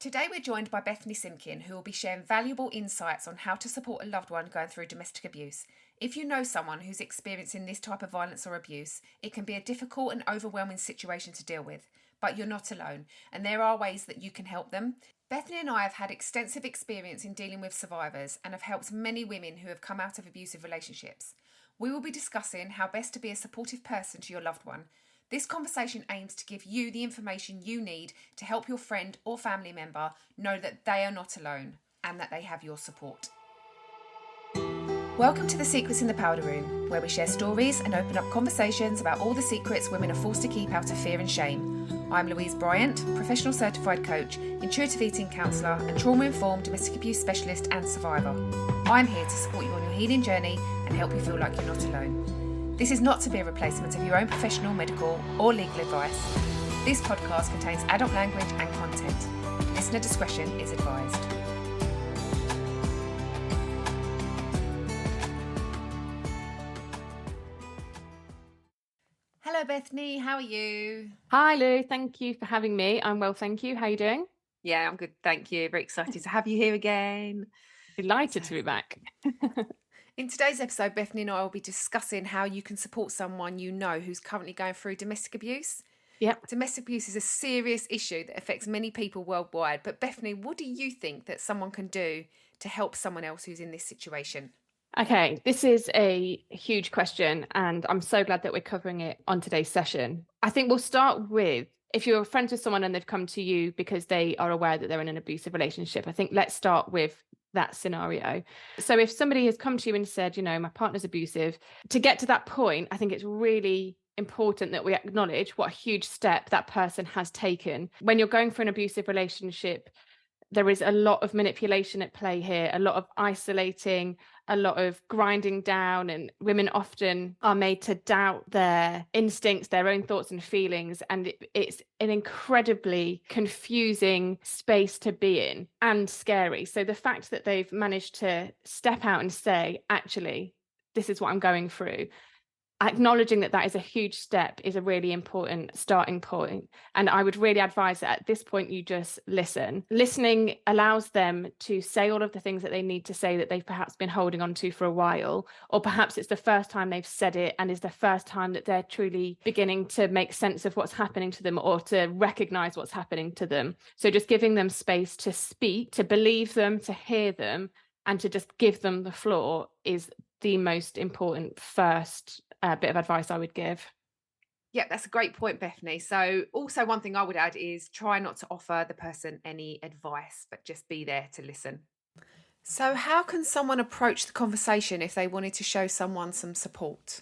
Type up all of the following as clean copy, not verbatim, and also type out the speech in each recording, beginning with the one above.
Today we're joined by Bethany Simpkin, who will be sharing valuable insights on how to support a loved one going through domestic abuse. If you know someone who's experiencing this type of violence or abuse, it can be a difficult and overwhelming situation to deal with, but you're not alone, and there are ways that you can help them. Bethany and I have had extensive experience in dealing with survivors and have helped many women who have come out of abusive relationships. We will be discussing how best to be a supportive person to your loved one. This conversation aims to give you the information you need to help your friend or family member know that they are not alone and that they have your support. Welcome to The Secrets in the Powder Room, where we share stories and open up conversations about all the secrets women are forced to keep out of fear and shame. I'm Louise Bryant, professional certified coach, intuitive eating counsellor and trauma-informed domestic abuse specialist and survivor. I'm here to support you on your healing journey and help you feel like you're not alone. This is not to be a replacement of your own professional, medical or legal advice. This podcast contains adult language and content. Listener discretion is advised. Hello Bethany, how are you? Hi Lou, thank you for having me. I'm well, thank you. How are you doing? Yeah, I'm good, thank you. Very excited to have you here again. Delighted to be back. In today's episode, Bethany and I will be discussing how you can support someone you know who's currently going through domestic abuse. Yep. Domestic abuse is a serious issue that affects many people worldwide. But Bethany, what do you think that someone can do to help someone else who's in this situation? Okay, this is a huge question, and I'm so glad that we're covering it on today's session. I think we'll start with, if you're friends with someone and they've come to you because they are aware that they're in an abusive relationship, I think let's start with that scenario. So if somebody has come to you and said, my partner's abusive, to get to that point, I think it's really important that we acknowledge what a huge step that person has taken. When you're going for an abusive relationship, there is a lot of manipulation at play here, a lot of isolating, a lot of grinding down, and women often are made to doubt their instincts, their own thoughts and feelings. And it's an incredibly confusing space to be in and scary. So the fact that they've managed to step out and say, actually, this is what I'm going through, acknowledging that is a huge step is a really important starting point. And I would really advise that at this point, you just listen. Listening allows them to say all of the things that they need to say that they've perhaps been holding on to for a while, or perhaps it's the first time they've said it and is the first time that they're truly beginning to make sense of what's happening to them or to recognize what's happening to them. So just giving them space to speak, to believe them, to hear them, and to just give them the floor is the most important first bit of advice I would give. Yeah, that's a great point, Bethany. So also one thing I would add is try not to offer the person any advice, but just be there to listen. So how can someone approach the conversation if they wanted to show someone some support?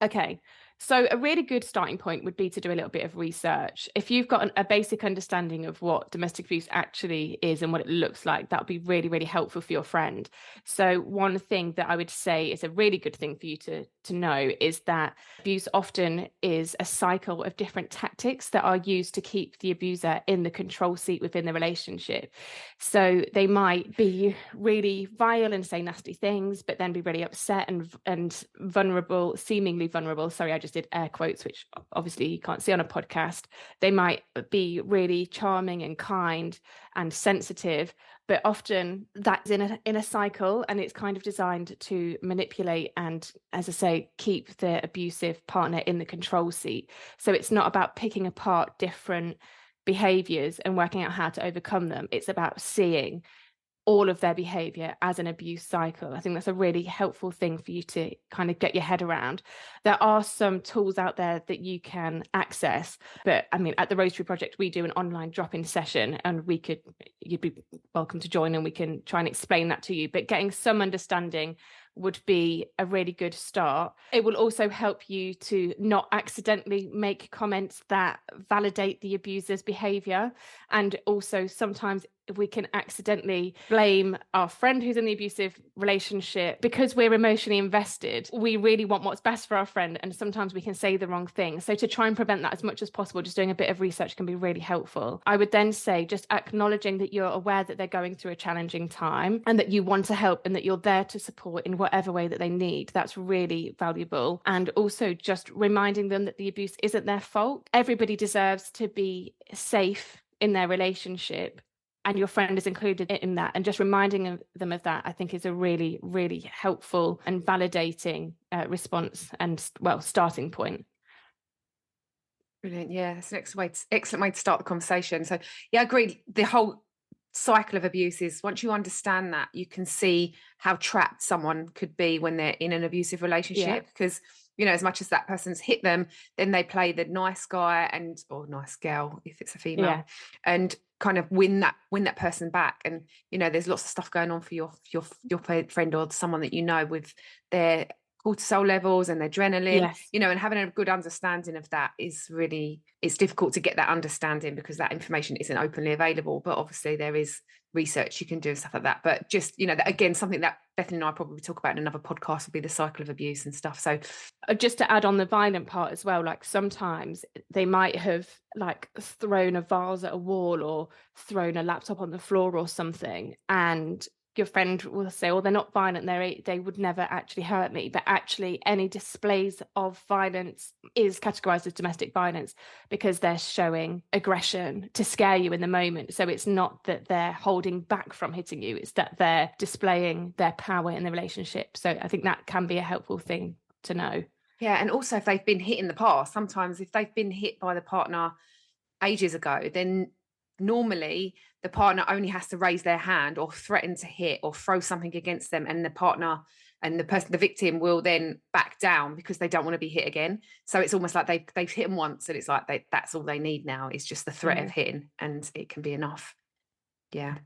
Okay, so a really good starting point would be to do a little bit of research. If you've got a basic understanding of what domestic abuse actually is and what it looks like, that would be really, really helpful for your friend. So one thing that I would say is a really good thing for you to know is that abuse often is a cycle of different tactics that are used to keep the abuser in the control seat within the relationship. So they might be really vile and say nasty things, but then be really upset and vulnerable, seemingly vulnerable. Sorry, I just did air quotes, which obviously you can't see on a podcast. They might be really charming and kind and sensitive, but often that's in a cycle, and it's kind of designed to manipulate and, as I say, keep the abusive partner in the control seat. So it's not about picking apart different behaviors and working out how to overcome them. It's about seeing all of their behavior as an abuse cycle. I think that's a really helpful thing for you to kind of get your head around. There are some tools out there that you can access, but I mean, at the Rosary Project, we do an online drop-in session, and you'd be welcome to join, and we can try and explain that to you. But getting some understanding would be a really good start. It will also help you to not accidentally make comments that validate the abuser's behavior. And also sometimes we can accidentally blame our friend who's in the abusive relationship because we're emotionally invested. We really want what's best for our friend, and sometimes we can say the wrong thing. So to try and prevent that as much as possible, just doing a bit of research can be really helpful. I would then say just acknowledging that you're aware that they're going through a challenging time and that you want to help and that you're there to support in whatever way that they need. That's really valuable. And also just reminding them that the abuse isn't their fault. Everybody deserves to be safe in their relationship. and your friend is included in that, and just reminding them of that, I think, is a really, really helpful and validating response and, well, starting point. Brilliant. Yeah, it's an excellent way to start the conversation. So, yeah, I agree. The whole cycle of abuse is, once you understand that, you can see how trapped someone could be when they're in an abusive Yeah. relationship. Because, as much as that person's hit them, then they play the nice guy or nice girl if it's a female, Yeah. and kind of win that person back. And there's lots of stuff going on for your friend or someone that with their cortisol levels and adrenaline, Yes. and having a good understanding of that is really, it's difficult to get that understanding because that information isn't openly available. But obviously there is research you can do and stuff like that. But just, again, something that Bethany and I probably talk about in another podcast would be the cycle of abuse and stuff. So just to add on the violent part as well, like sometimes they might have like thrown a vase at a wall or thrown a laptop on the floor or something, and your friend will say, oh, they're not violent, they would never actually hurt me. But actually any displays of violence is categorized as domestic violence because they're showing aggression to scare you in the moment. So it's not that they're holding back from hitting you, it's that they're displaying their power in the relationship. So I think that can be a helpful thing to know. yeah, and also if they've been hit in the past, sometimes if they've been hit by the partner ages ago, then normally the partner only has to raise their hand or threaten to hit or throw something against them, and the partner and the victim will then back down because they don't want to be hit again. So it's almost like they've hit them once, and it's like that's all they need now is just the threat of hitting, and it can be enough. Yeah.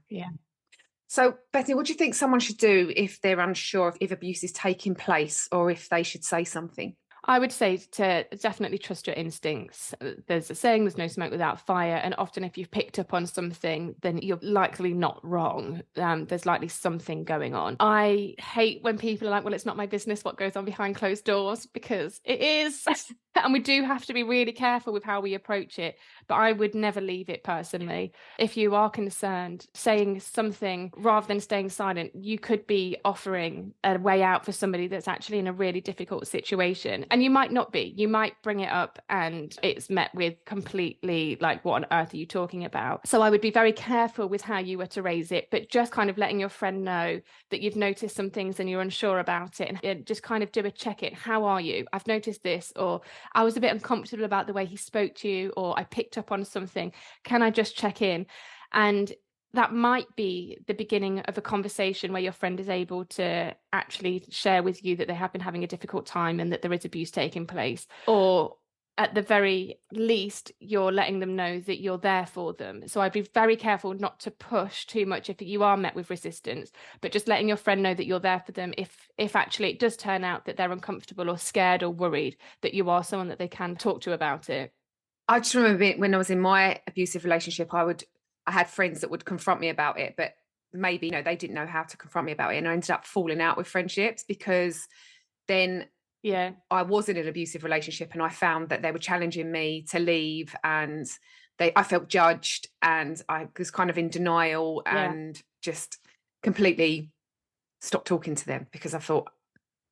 So, Bethany, what do you think someone should do if they're unsure if abuse is taking place or if they should say something? I would say to definitely trust your instincts. There's a saying, there's no smoke without fire. And often if you've picked up on something, then you're likely not wrong. There's likely something going on. I hate when people are like, well, it's not my business what goes on behind closed doors, because it is. And we do have to be really careful with how we approach it. But I would never leave it personally. If you are concerned, saying something rather than staying silent, you could be offering a way out for somebody that's actually in a really difficult situation. And you might not be. You might bring it up and it's met with completely like, what on earth are you talking about? So I would be very careful with how you were to raise it, but just kind of letting your friend know that you've noticed some things and you're unsure about it, and just kind of do a check-in. How are you? I've noticed this, or I was a bit uncomfortable about the way he spoke to you, or I picked up on something. Can I just check in? And that might be the beginning of a conversation where your friend is able to actually share with you that they have been having a difficult time and that there is abuse taking place. Or at the very least, you're letting them know that you're there for them. So I'd be very careful not to push too much if you are met with resistance, but just letting your friend know that you're there for them if actually it does turn out that they're uncomfortable or scared or worried, that you are someone that they can talk to about it. I just remember when I was in my abusive relationship, I had friends that would confront me about it, but maybe, they didn't know how to confront me about it. And I ended up falling out with friendships because then I was in an abusive relationship and I found that they were challenging me to leave, and I felt judged, and I was kind of in denial and just completely stopped talking to them because I thought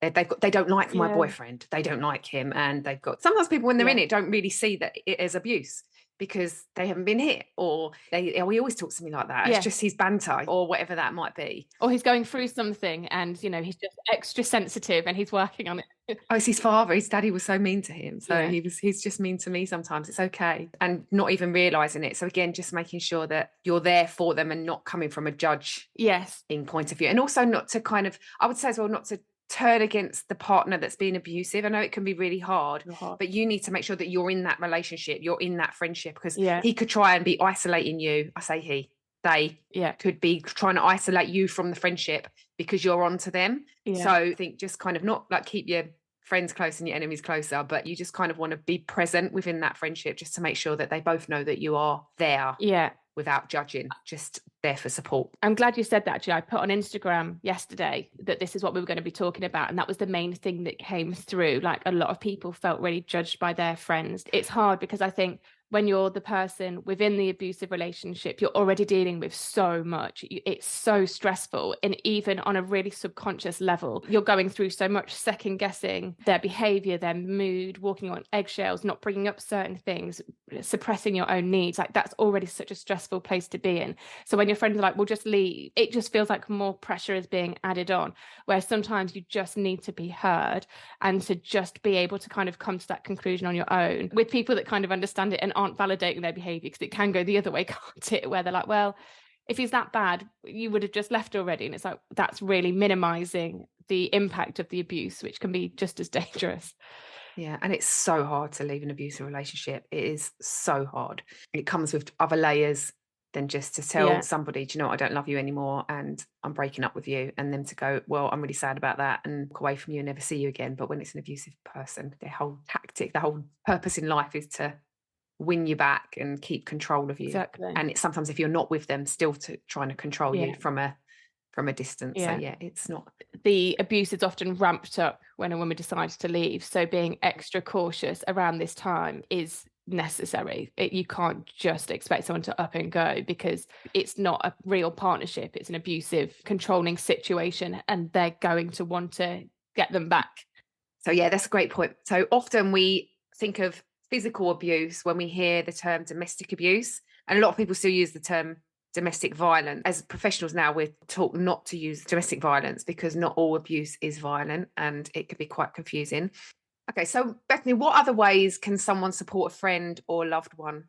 they don't like my boyfriend, they don't like him, and sometimes people when they're in it don't really see that it is abuse because they haven't been hit, or he always talks to me like that. It's just his banter or whatever that might be. Or he's going through something and, he's just extra sensitive and he's working on it. Oh, it's his father. His daddy was so mean to him. So he's just mean to me sometimes. It's okay. And not even realizing it. So again, just making sure that you're there for them and not coming from a judge in point of view. And also not to I would say as well, not to turn against the partner that's being abusive. I know it can be really hard, but you need to make sure that you're in that relationship, you're in that friendship, because he could try and be isolating you. I say they could be trying to isolate you from the friendship because you're onto them. So I think just kind of not like keep your friends close and your enemies closer, but you just kind of want to be present within that friendship just to make sure that they both know that you are there without judging, just there for support. I'm glad you said that. Actually, I put on Instagram yesterday that this is what we were going to be talking about, and that was the main thing that came through. Like, a lot of people felt really judged by their friends. It's hard because I think when you're the person within the abusive relationship, you're already dealing with so much. It's so stressful. And even on a really subconscious level, you're going through so much, second guessing their behavior, their mood, walking on eggshells, not bringing up certain things, suppressing your own needs. Like, that's already such a stressful place to be in. So when your friends are like, well, just leave, it just feels like more pressure is being added on, where sometimes you just need to be heard and to just be able to kind of come to that conclusion on your own with people that kind of understand it and aren't validating their behavior, because it can go the other way, can't it, where they're like, well, if he's that bad, you would have just left already. And it's like, that's really minimizing the impact of the abuse, which can be just as dangerous. Yeah, and it's so hard to leave an abusive relationship. It is so hard. It comes with other layers than just to tell Yeah, somebody, do you know what, I don't love you anymore and I'm breaking up with you. And them to go, well, I'm really sad about that and walk away from you and never see you again. But when it's an abusive person, their whole tactic, the whole purpose in life is to win you back and keep control of you. exactly. And it's sometimes, if you're not with them, still to trying to control you Yeah, from a distance. So yeah. yeah, it's not. The abuse is often ramped up when a woman decides to leave. So being extra cautious around this time is necessary. You can't just expect someone to up and go, because it's not a real partnership. It's an abusive, controlling situation, and they're going to want to get them back. So yeah, that's a great point. So often we think of physical abuse when we hear the term domestic abuse, and a lot of people still use the term domestic violence. As professionals now, we're taught not to use domestic violence because not all abuse is violent and it can be quite confusing. Okay, so Bethany, what other ways can someone support a friend or loved one?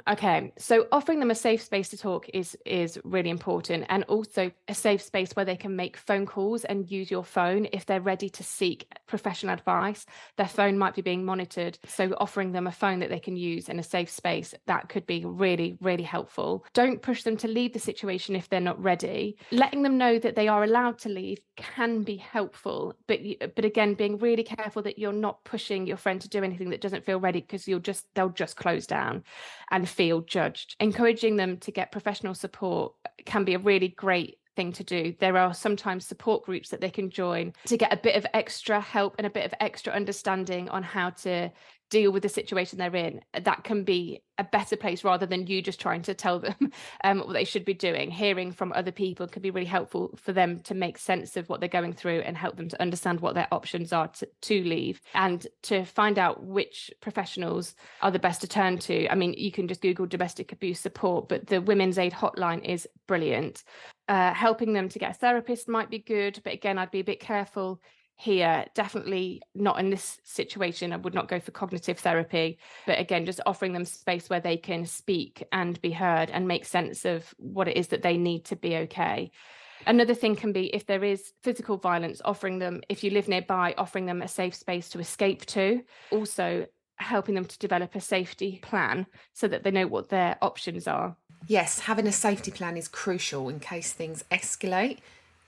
Okay, so offering them a safe space to talk is really important, and also a safe space where they can make phone calls and use your phone if they're ready to seek professional advice. Their phone might be being monitored, so offering them a phone that they can use in a safe space, that could be really, really helpful. Don't push them to leave the situation if they're not ready. Letting them know that they are allowed to leave can be helpful, but again, being really careful that you're not pushing your friend to do anything that doesn't feel ready, because they'll just close down and feel judged. Encouraging them to get professional support can be a really great thing to do. There are sometimes support groups that they can join to get a bit of extra help and a bit of extra understanding on how to deal with the situation they're in. That can be a better place rather than you just trying to tell them what they should be doing. Hearing from other people can be really helpful for them to make sense of what they're going through and help them to understand what their options are to leave, and to find out which professionals are the best to turn to. I mean, you can just Google domestic abuse support, but the Women's Aid hotline is brilliant. Helping them to get a therapist might be good, but again, I'd be a bit careful here. Definitely not in this situation. I would not go for cognitive therapy, but again, just offering them space where they can speak and be heard and make sense of what it is that they need to be okay. Another thing can be, if there is physical violence, offering them, if you live nearby, offering them a safe space to escape to. Also helping them to develop a safety plan so that they know what their options are. Yes, having a safety plan is crucial in case things escalate.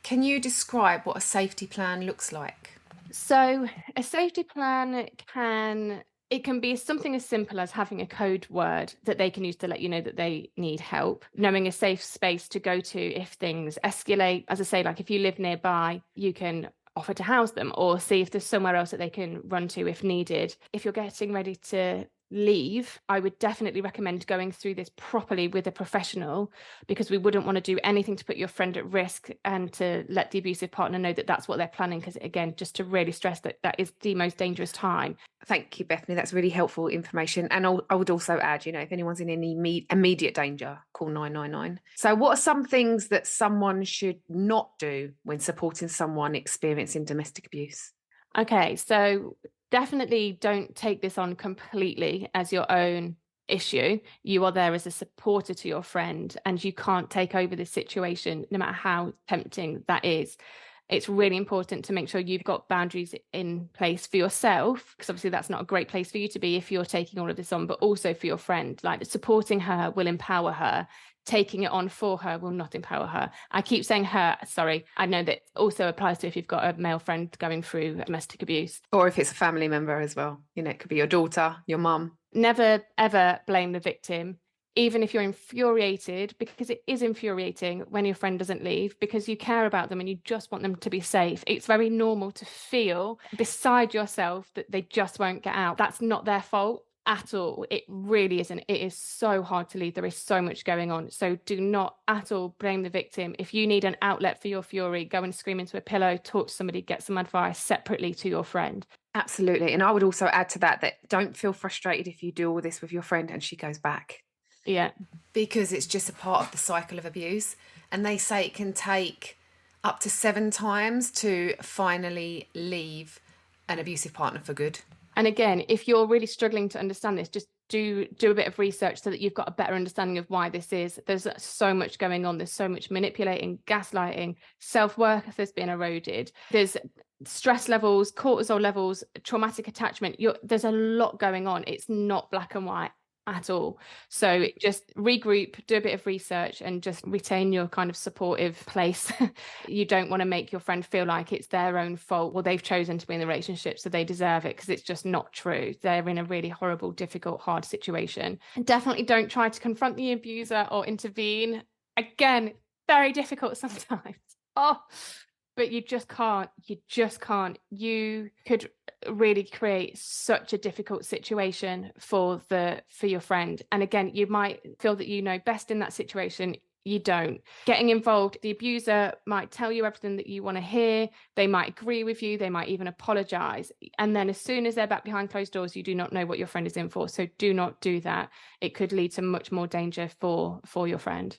Can you describe what a safety plan looks like? So a safety plan can be something as simple as having a code word that they can use to let you know that they need help, knowing a safe space to go to if things escalate. As I say, like if you live nearby, you can offer to house them or see if there's somewhere else that they can run to if needed. If you're getting ready to leave, I would definitely recommend going through this properly with a professional, because we wouldn't want to do anything to put your friend at risk, and to let the abusive partner know that that's what they're planning, because again, just to really stress that that is the most dangerous time. Thank you, Bethany. That's really helpful information. And I would also add, if anyone's in any immediate danger, call 999. So what are some things that someone should not do when supporting someone experiencing domestic abuse? Okay, so definitely don't take this on completely as your own issue. You are there as a supporter to your friend, and you can't take over this situation, no matter how tempting that is. It's really important to make sure you've got boundaries in place for yourself, because obviously that's not a great place for you to be if you're taking all of this on, but also for your friend. Like, supporting her will empower her. Taking it on for her will not empower her. I keep saying her, sorry. I know that also applies to if you've got a male friend going through domestic abuse. Or if it's a family member as well. It could be your daughter, your mum. Never, ever blame the victim, even if you're infuriated, because it is infuriating when your friend doesn't leave, because you care about them and you just want them to be safe. It's very normal to feel beside yourself that they just won't get out. That's not their fault. at all. It really isn't. It is so hard to leave. There is so much going on. So do not at all blame the victim. If you need an outlet for your fury, go and scream into a pillow, talk to somebody, get some advice separately to your friend. Absolutely. And I would also add to that, that don't feel frustrated if you do all this with your friend and she goes back, Yeah. because it's just a part of the cycle of abuse. And they say it can take up to 7 times to finally leave an abusive partner for good. And again, if you're really struggling to understand this, just do a bit of research so that you've got a better understanding of why this is. There's so much going on. There's so much manipulating, gaslighting, self-worth has been eroded. There's stress levels, cortisol levels, traumatic attachment. There's a lot going on. It's not black and white at all. So just regroup, do a bit of research, and just retain your kind of supportive place. You don't want to make your friend feel like it's their own fault. Well, they've chosen to be in the relationship, so they deserve it, because it's just not true. They're in a really horrible, difficult, hard situation. And definitely don't try to confront the abuser or intervene. Again, very difficult sometimes. Oh, but you just can't. You could really create such a difficult situation for your friend. And again, you might feel that you know best in that situation. You don't. Getting involved, the abuser might tell you everything that you want to hear. They might agree with you. They might even apologize. And then as soon as they're back behind closed doors, you do not know what your friend is in for. So do not do that. It could lead to much more danger for your friend.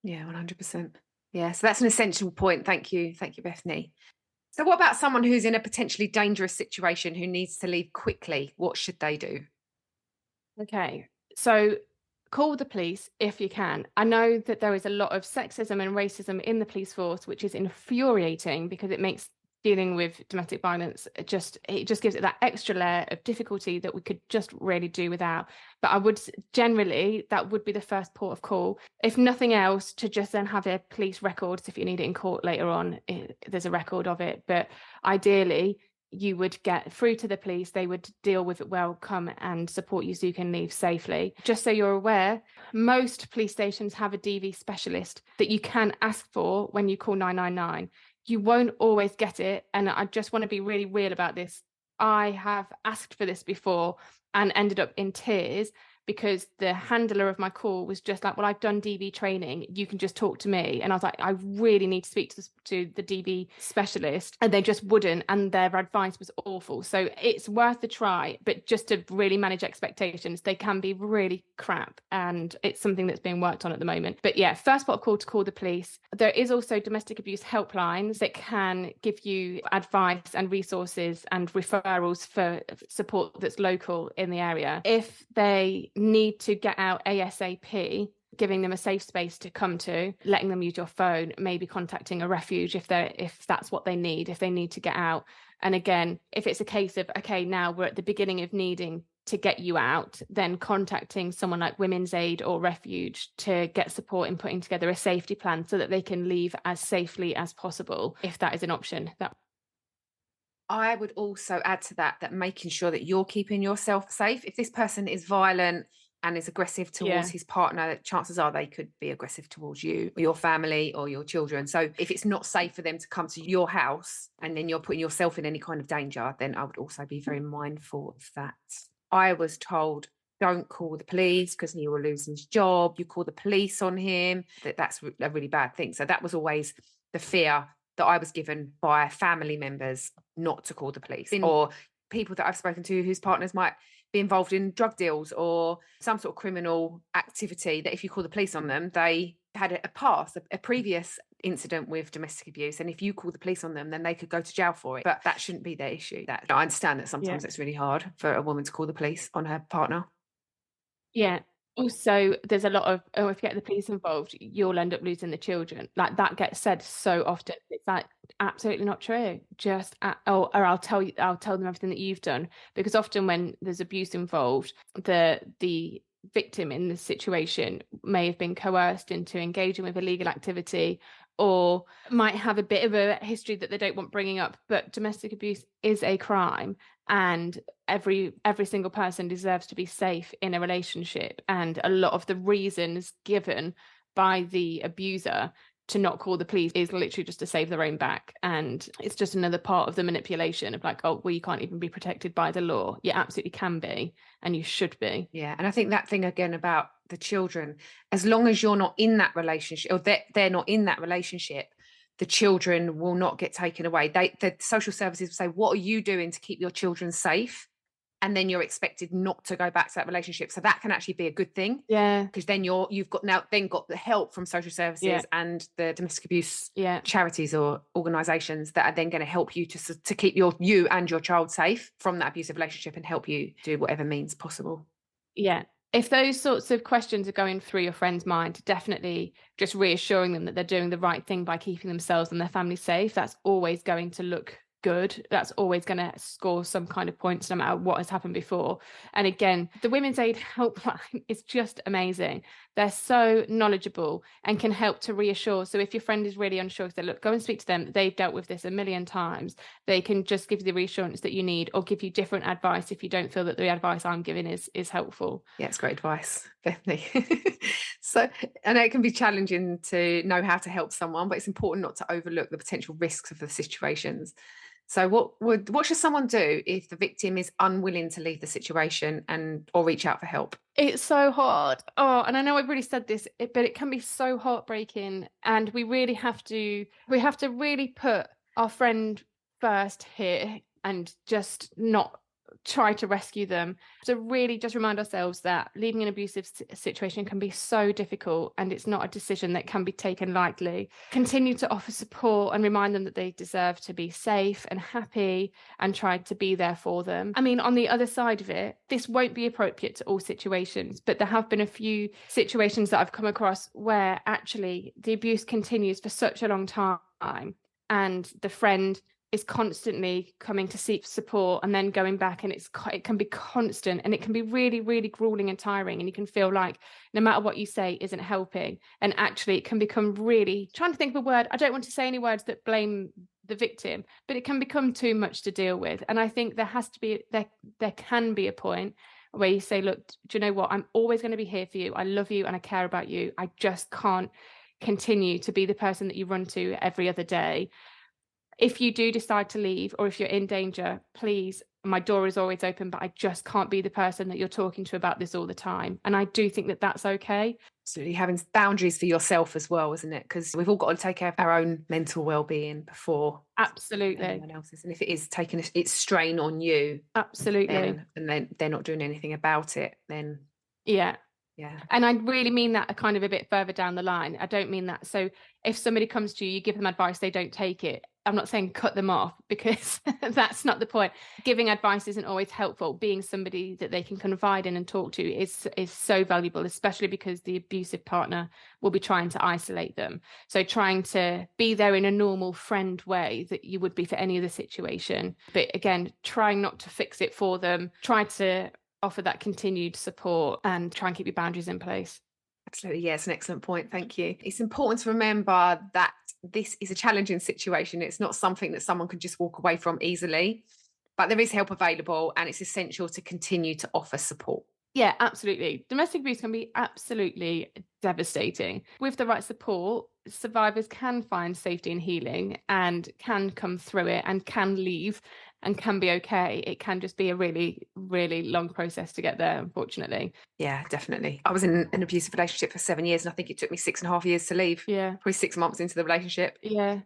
Yeah, 100%. Yeah, so that's an essential point. Thank you. Thank you, Bethany. So what about someone who's in a potentially dangerous situation who needs to leave quickly? What should they do? Okay, so call the police if you can. I know that there is a lot of sexism and racism in the police force, which is infuriating because it makes dealing with domestic violence it just gives it that extra layer of difficulty that we could just really do without. But I would generally, that would be the first port of call. If nothing else, to just then have a police record. So if you need it in court later on, there's a record of it. But ideally, you would get through to the police. They would deal with it well, come and support you so you can leave safely. Just so you're aware, most police stations have a DV specialist that you can ask for when you call 999. You won't always get it. And I just want to be really real about this. I have asked for this before and ended up in tears because the handler of my call was just like, well, I've done DV training. You can just talk to me. And I was like, I really need to speak to the DV specialist. And they just wouldn't. And their advice was awful. So it's worth the try, but just to really manage expectations, they can be really crap. And it's something that's being worked on at the moment. But yeah, first port of call to call the police. There is also domestic abuse helplines that can give you advice and resources and referrals for support that's local in the area. If they need to get out ASAP, giving them a safe space to come to, letting them use your phone, maybe contacting a refuge if that's what they need, if they need to get out. And again, if it's a case of, okay, now we're at the beginning of needing to get you out, then contacting someone like Women's Aid or Refuge to get support in putting together a safety plan so that they can leave as safely as possible, if that is an option. I would also add to that making sure that you're keeping yourself safe. If this person is violent and is aggressive towards his partner, chances are they could be aggressive towards you or your family or your children. So if it's not safe for them to come to your house and then you're putting yourself in any kind of danger, then I would also be very mindful of that. I was told, don't call the police because he will lose his job. You call the police on him, that's a really bad thing. So that was always the fear that I was given by family members, not to call the police, or people that I've spoken to whose partners might be involved in drug deals or some sort of criminal activity, that if you call the police on them, they had a previous incident with domestic abuse, and if you call the police on them, then they could go to jail for it. But that shouldn't be their issue. I understand that sometimes it's really hard for a woman to call the police on her partner. Yeah. Also, there's a lot of, oh, if you get the police involved, you'll end up losing the children. Like that gets said so often. It's like absolutely not true. Just or I'll tell them everything that you've done. Because often when there's abuse involved, the victim in the situation may have been coerced into engaging with illegal activity or might have a bit of a history that they don't want bringing up. But domestic abuse is a crime, and every single person deserves to be safe in a relationship. And a lot of the reasons given by the abuser to not call the police is literally just to save their own back. And it's just another part of the manipulation of like, oh, well, you can't even be protected by the law. You absolutely can be, and you should be. Yeah. And I think that thing again about the children, as long as you're not in that relationship, or they're not in that relationship, the children will not get taken away. The social services will say, what are you doing to keep your children safe? And then you're expected not to go back to that relationship. So that can actually be a good thing, Yeah. because then you've got the help from social services and the domestic abuse charities or organizations that are then going to help you to keep you and your child safe from that abusive relationship and help you do whatever means possible. Yeah. If those sorts of questions are going through your friend's mind, definitely just reassuring them that they're doing the right thing by keeping themselves and their family safe. That's always going to look good. That's always going to score some kind of points no matter what has happened before. And again, the Women's Aid helpline is just amazing. They're so knowledgeable and can help to reassure. So if your friend is really unsure, say, look, go and speak to them. They've dealt with this a million times. They can just give you the reassurance that you need, or give you different advice if you don't feel that the advice I'm giving is helpful. Yeah, it's great advice, Bethany. So I know it can be challenging to know how to help someone, but it's important not to overlook the potential risks of the situations. So what should someone do if the victim is unwilling to leave the situation or reach out for help? It's so hard. Oh, and I know I've already said this, but it can be so heartbreaking. And we have to really put our friend first here and just not try to rescue them. So really just remind ourselves that leaving an abusive situation can be so difficult, and it's not a decision that can be taken lightly. Continue to offer support and remind them that they deserve to be safe and happy, and try to be there for them. I mean, on the other side of it, this won't be appropriate to all situations, but there have been a few situations that I've come across where actually the abuse continues for such a long time, and the friend is constantly coming to seek support and then going back, and it can be constant, and it can be really, really grueling and tiring, and you can feel like no matter what you say isn't helping. And actually it can become really, trying to think of a word, I don't want to say any words that blame the victim, but it can become too much to deal with. And I think there can be a point where you say, look, do you know what, I'm always going to be here for you, I love you and I care about you, I just can't continue to be the person that you run to every other day. If you do decide to leave, or if you're in danger, please, my door is always open, but I just can't be the person that you're talking to about this all the time. And I do think that that's okay. Absolutely, having boundaries for yourself as well, isn't it? Because we've all got to take care of our own mental well-being before absolutely anyone else's. And if it is taking its strain on you, absolutely, then they're not doing anything about it, then yeah. Yeah. And I really mean that kind of a bit further down the line. I don't mean that. So if somebody comes to you, you give them advice, they don't take it. I'm not saying cut them off, because that's not the point. Giving advice isn't always helpful. Being somebody that they can confide in and talk to is so valuable, especially because the abusive partner will be trying to isolate them. So trying to be there in a normal friend way that you would be for any other situation. But again, trying not to fix it for them. Try to offer that continued support and try and keep your boundaries in place. Absolutely. Yeah, it's an excellent point. Thank you. It's important to remember that this is a challenging situation. It's not something that someone can just walk away from easily, but there is help available, and it's essential to continue to offer support. Yeah, absolutely. Domestic abuse can be absolutely devastating. With the right support, survivors can find safety and healing, and can come through it, and can leave, and can be okay. It can just be a really, really long process to get there, unfortunately. Yeah, definitely. I was in an abusive relationship for 7 years, and I think it took me 6.5 years to leave. Yeah. Probably 6 months into the relationship. Yeah.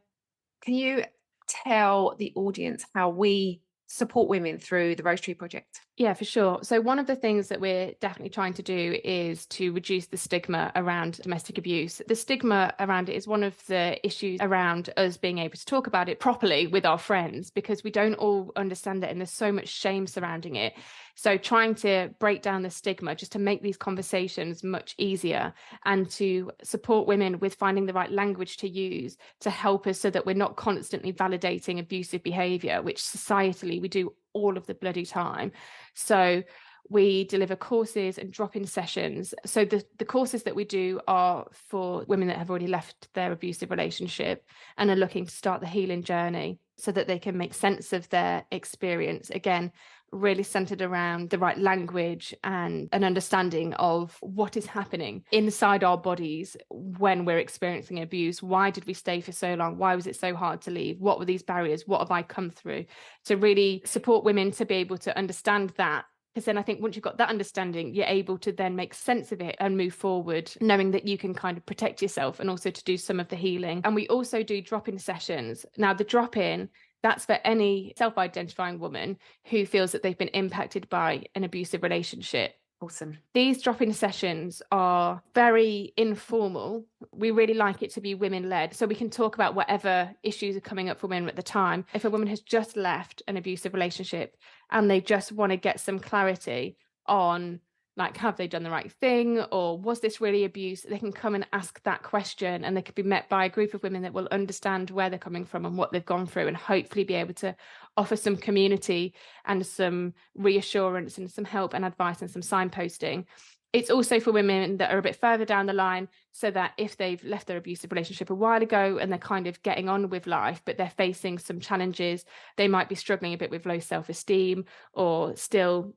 Can you tell the audience how we support women through the Rose Tree Project? Yeah, for sure. So one of the things that we're definitely trying to do is to reduce the stigma around domestic abuse. The stigma around it is one of the issues around us being able to talk about it properly with our friends, because we don't all understand it and there's so much shame surrounding it. So trying to break down the stigma, just to make these conversations much easier, and to support women with finding the right language to use to help us, so that we're not constantly validating abusive behavior, which societally we do all of the bloody time. So we deliver courses and drop-in sessions. So the courses that we do are for women that have already left their abusive relationship and are looking to start the healing journey, so that they can make sense of their experience. Again, really centered around the right language and an understanding of what is happening inside our bodies when we're experiencing abuse. Why did we stay for so long? Why was it so hard to leave? What were these barriers? What have I come through? To really support women to be able to understand that. Because then I think once you've got that understanding, you're able to then make sense of it and move forward, knowing that you can kind of protect yourself and also to do some of the healing. And we also do drop-in sessions. Now, the drop-in, that's for any self-identifying woman who feels that they've been impacted by an abusive relationship. Awesome. These drop-in sessions are very informal. We really like it to be women-led, so we can talk about whatever issues are coming up for women at the time. If a woman has just left an abusive relationship and they just want to get some clarity on, like, have they done the right thing, or was this really abuse, they can come and ask that question, and they could be met by a group of women that will understand where they're coming from and what they've gone through, and hopefully be able to offer some community and some reassurance and some help and advice and some signposting. It's also for women that are a bit further down the line, so that if they've left their abusive relationship a while ago and they're kind of getting on with life, but they're facing some challenges, they might be struggling a bit with low self-esteem, or still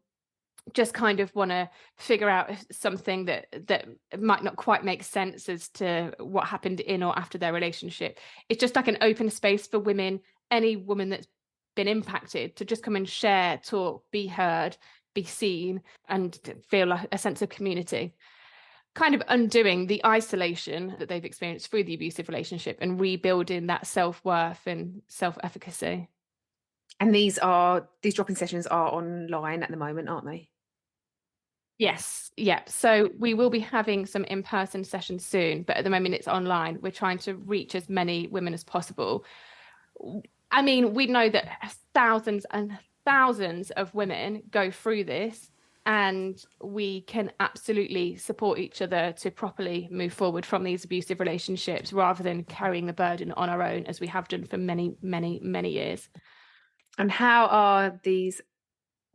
just kind of want to figure out something that might not quite make sense as to what happened in or after their relationship. It's just like an open space for women, any woman that's been impacted, to just come and share, talk, be heard, be seen, and feel a sense of community, kind of undoing the isolation that they've experienced through the abusive relationship and rebuilding that self-worth and self-efficacy. And these drop-in sessions are online at the moment, aren't they? Yes, yeah. So we will be having some in-person sessions soon, but at the moment it's online. We're trying to reach as many women as possible. I mean, we know that thousands and thousands of women go through this, and we can absolutely support each other to properly move forward from these abusive relationships, rather than carrying the burden on our own, as we have done for many, many, many years. And how are these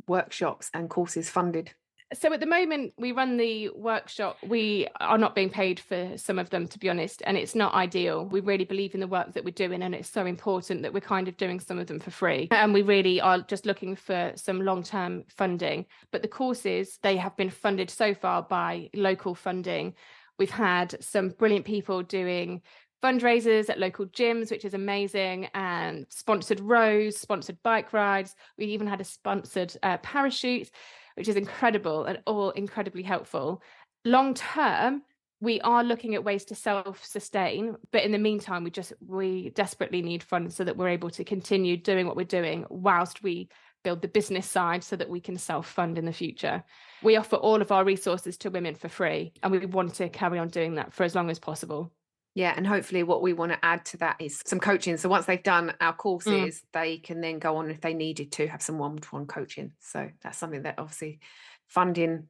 workshops and courses funded? So at the moment we run the workshop, we are not being paid for some of them, to be honest, and it's not ideal. We really believe in the work that we're doing, and it's so important that we're kind of doing some of them for free. And we really are just looking for some long-term funding. But the courses, they have been funded so far by local funding. We've had some brilliant people doing fundraisers at local gyms, which is amazing, and sponsored rows, sponsored bike rides. We even had a sponsored parachute, which is incredible and all incredibly helpful. Long term, we are looking at ways to self-sustain, but in the meantime, we desperately need funds so that we're able to continue doing what we're doing whilst we build the business side, so that we can self-fund in the future. We offer all of our resources to women for free, and we want to carry on doing that for as long as possible. Yeah, and hopefully what we want to add to that is some coaching. So once they've done our courses, they can then go on, if they needed to, have some one-to-one coaching. So that's something that obviously funding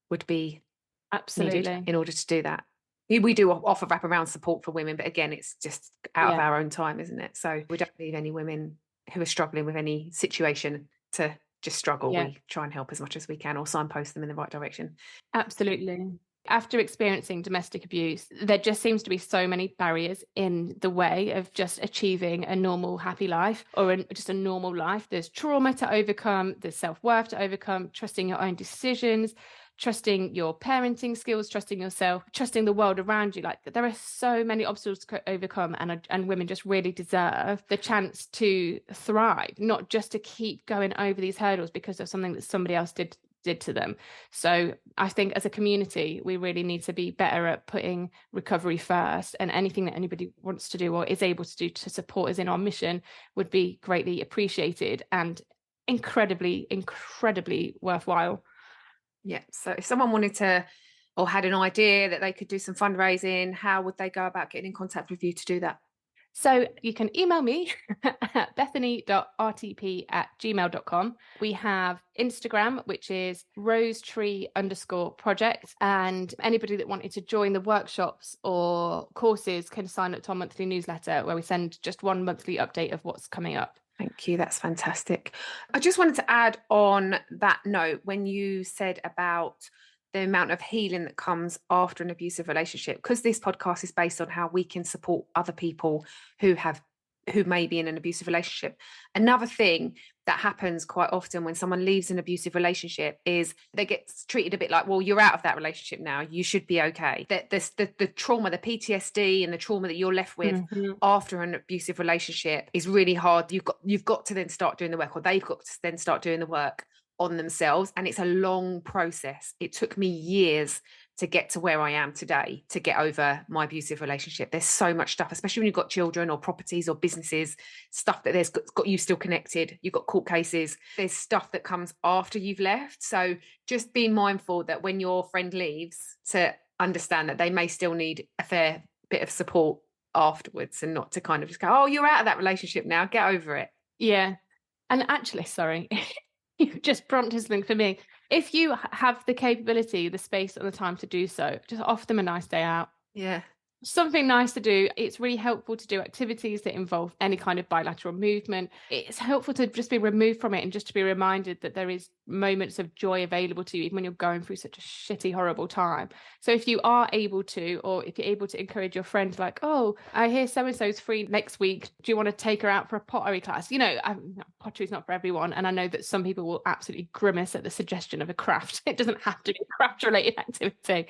would be needed Absolutely. in order to do that. We do offer wraparound support for women, but again, it's just out of Yeah. our own time, isn't it? So we don't leave any women who are struggling with any situation to just struggle. Yeah. We try and help as much as we can, or signpost them in the right direction. Absolutely. After experiencing domestic abuse, there just seems to be so many barriers in the way of just achieving a normal, happy life, or just a normal life. There's trauma to overcome, there's self-worth to overcome, trusting your own decisions, trusting your parenting skills, trusting yourself, trusting the world around you. Like, there are so many obstacles to overcome, and women just really deserve the chance to thrive, not just to keep going over these hurdles because of something that somebody else did to them. So I think as a community, we really need to be better at putting recovery first, and anything that anybody wants to do or is able to do to support us in our mission would be greatly appreciated and incredibly, incredibly worthwhile. Yeah. So if someone wanted to, or had an idea that they could do some fundraising, how would they go about getting in contact with you to do that? So you can email me at bethany.rtp@gmail.com. We have Instagram, which is rosetree_project. And anybody that wanted to join the workshops or courses can sign up to our monthly newsletter, where we send just one monthly update of what's coming up. Thank you. That's fantastic. I just wanted to add on that note, when you said about the amount of healing that comes after an abusive relationship, because this podcast is based on how we can support other people who have who may be in an abusive relationship. Another thing that happens quite often when someone leaves an abusive relationship is they get treated a bit like, well, you're out of that relationship now, you should be okay. That the trauma, the PTSD and the trauma that you're left with Mhm. after an abusive relationship is really hard. You've got to then start doing the work, or they've got to then start doing the work on themselves. And it's a long process. It took me years to get to where I am today, to get over my abusive relationship. There's so much stuff, especially when you've got children or properties or businesses, stuff that there's got you still connected. You've got court cases. There's stuff that comes after you've left. So just being mindful that when your friend leaves, to understand that they may still need a fair bit of support afterwards, and not to kind of just go, oh, you're out of that relationship now, get over it. Yeah. And actually, sorry, you just prompted something for me. If you have the capability, the space and the time to do so, just offer them a nice day out. Yeah. Something nice to do. It's really helpful to do activities that involve any kind of bilateral movement. It's helpful to just be removed from it and just to be reminded that there is moments of joy available to you, even when you're going through such a shitty, horrible time. So if you are able to, or if you're able to encourage your friends, like, oh, I hear so-and-so's free next week. Do you want to take her out for a pottery class? Pottery is not for everyone. And I know that some people will absolutely grimace at the suggestion of a craft. It doesn't have to be a craft-related activity.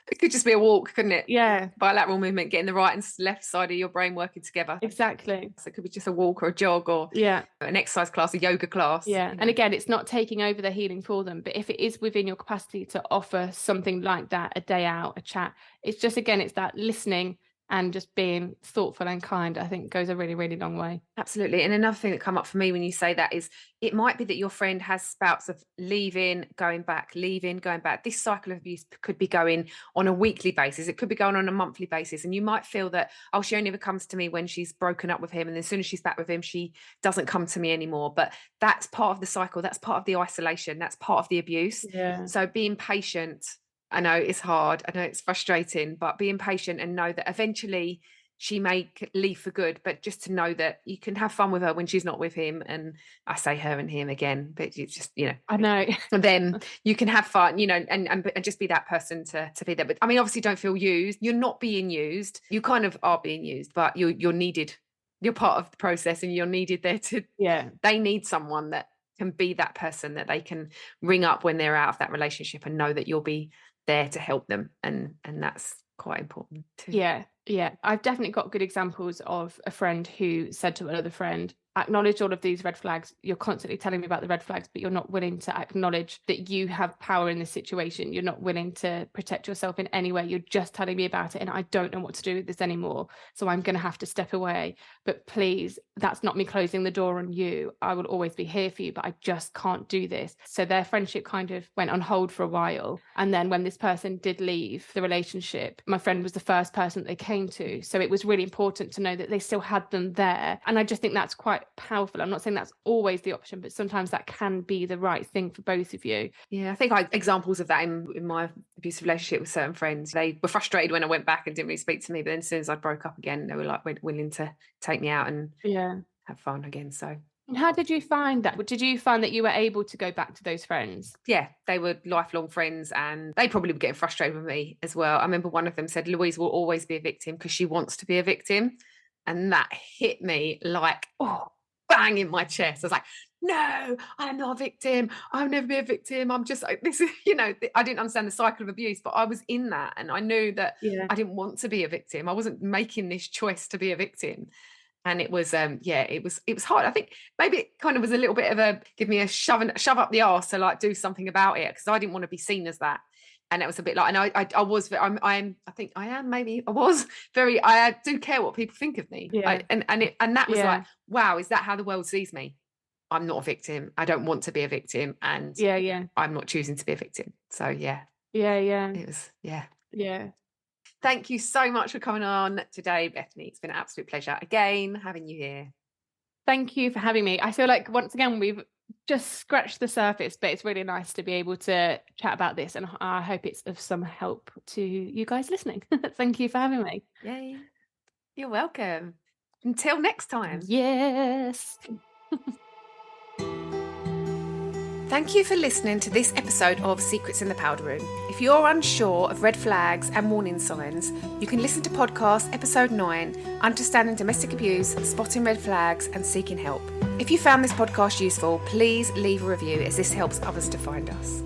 It could just be a walk, couldn't it? Yeah, Bilateral movement, getting the right and left side of your brain working together. exactly. So it could be just a walk or a jog or Yeah. an exercise class, a yoga class. Yeah. And again, it's not taking over the healing for them, but if it is within your capacity to offer something like that, a day out, a chat, it's just, again, it's that listening and just being thoughtful and kind, I think goes a really, really long way. Absolutely. And another thing that come up for me when you say that is, it might be that your friend has spouts of leaving, going back, leaving, going back. This cycle of abuse could be going on a weekly basis. It could be going on a monthly basis. And you might feel that, oh, she only ever comes to me when she's broken up with him. And then as soon as she's back with him, she doesn't come to me anymore. But that's part of the cycle. That's part of the isolation. That's part of the abuse. Yeah. So being patient, I know it's hard. I know it's frustrating, but being patient and know that eventually she may leave for good, but just to know that you can have fun with her when she's not with him. And I say her and him again, but it's just, I know. and then you can have fun, and just be that person to be there. But I mean, obviously don't feel used. You're not being used. You kind of are being used, but you're needed. You're part of the process, and you're needed there to, Yeah. they need someone that can be that person that they can ring up when they're out of that relationship, and know that you'll be there to help them. And that's quite important too. Yeah. Yeah. I've definitely got good examples of a friend who said to another friend, acknowledge all of these red flags. You're constantly telling me about the red flags, but you're not willing to acknowledge that you have power in this situation. You're not willing to protect yourself in any way. You're just telling me about it, and I don't know what to do with this anymore. So I'm going to have to step away. But please, that's not me closing the door on you. I will always be here for you, but I just can't do this. So their friendship kind of went on hold for a while. And then when this person did leave the relationship, my friend was the first person that they came to. So it was really important to know that they still had them there. And I just think that's quite powerful. I'm not saying that's always the option, but sometimes that can be the right thing for both of you. Yeah, I think examples of that in my abusive relationship with certain friends. They were frustrated when I went back and didn't really speak to me, but then as soon as I broke up again, they were like willing to take me out and Yeah. have fun again. So And how did you find that? Did you find that you were able to go back to those friends? yeah, they were lifelong friends, and they probably were getting frustrated with me as well. I remember one of them said, Louise will always be a victim because she wants to be a victim. And that hit me like, oh, bang in my chest. I was like, no, I'm not a victim. I'll never be a victim. I'm just like, this is, I didn't understand the cycle of abuse, but I was in that. And I knew that Yeah. I didn't want to be a victim. I wasn't making this choice to be a victim. And it was, it was hard. I think maybe it kind of was a little bit of a, give me a shove up the arse to like do something about it, because I didn't want to be seen as that. And it was a bit like, and I was, I think I am, maybe I was very, I do care what people think of me. Yeah. And that was Yeah. like, wow, is that how the world sees me? I'm not a victim. I don't want to be a victim. And Yeah. I'm not choosing to be a victim. So yeah, Yeah. it was, yeah. Yeah. Thank you so much for coming on today, Bethany. It's been an absolute pleasure again having you here. Thank you for having me. I feel like once again we've just scratched the surface, but it's really nice to be able to chat about this, and I hope it's of some help to you guys listening. Thank you for having me. Yay. You're welcome. Until next time. Yes. Thank you for listening to this episode of Secrets in the Powder Room. If you're unsure of red flags and warning signs, you can listen to podcast episode 9, Understanding Domestic Abuse, Spotting Red Flags and Seeking Help. If you found this podcast useful, please leave a review as this helps others to find us.